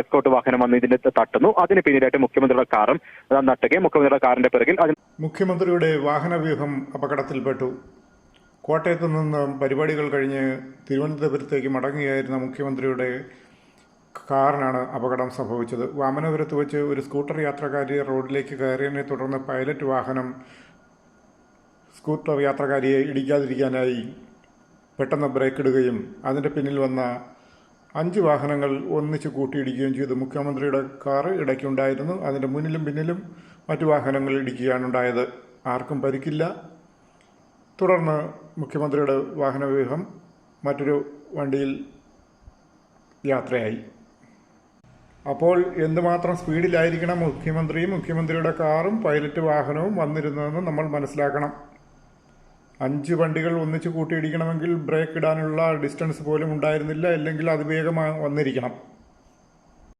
Escort വാഹനം വന്ന് ഇതിന്റെ തട്ടുന്നു. അതിന് പിന്നിലായിട്ട് മുഖ്യമന്ത്രിയുടെ കാറും നട്ടുകയും മുഖ്യമന്ത്രിയുടെ കാറിന്റെ പിറകിൽ മുഖ്യമന്ത്രിയുടെ വാഹനവ്യൂഹം അപകടത്തിൽപ്പെട്ടു. കോട്ടയത്ത് നിന്ന് പരിപാടികൾ കഴിഞ്ഞ് തിരുവനന്തപുരത്തേക്ക് മടങ്ങുകയായിരുന്ന മുഖ്യമന്ത്രിയുടെ കാറിനാണ് അപകടം സംഭവിച്ചത്. വാമനപുരത്ത് വെച്ച് ഒരു സ്കൂട്ടർ യാത്രക്കാരി റോഡിലേക്ക് കയറിയതിനെ തുടർന്ന് പൈലറ്റ് വാഹനം സ്കൂട്ടർ യാത്രക്കാരിയെ ഇടിക്കാതിരിക്കാനായി പെട്ടെന്ന് ബ്രേക്ക് ഇടുകയും അതിൻ്റെ പിന്നിൽ വന്ന 5 വാഹനങ്ങൾ ഒന്നിച്ച് കൂട്ടിയിടിക്കുകയും ചെയ്തു. മുഖ്യമന്ത്രിയുടെ കാറ് ഇടയ്ക്കുണ്ടായിരുന്നു. അതിൻ്റെ മുന്നിലും പിന്നിലും മറ്റു വാഹനങ്ങൾ ഇടിക്കുകയാണ് ഉണ്ടായത്. ആർക്കും പരിക്കില്ല. തുടർന്ന് മുഖ്യമന്ത്രിയുടെ വാഹനവ്യൂഹം മറ്റൊരു വണ്ടിയിൽ യാത്രയായി. അപ്പോൾ എന്തുമാത്രം സ്പീഡിലായിരിക്കണം മുഖ്യമന്ത്രിയുടെ കാറും പൈലറ്റ് വാഹനവും വന്നിരുന്നതെന്ന് നമ്മൾ മനസ്സിലാക്കണം. 5 വണ്ടികൾ ഒന്നിച്ച് കൂട്ടിയിടിക്കണമെങ്കിൽ ബ്രേക്ക് ഇടാനുള്ള ഡിസ്റ്റൻസ് പോലും ഉണ്ടായിരുന്നില്ല. അല്ലെങ്കിൽ അതിവേഗം വന്നിരിക്കണം.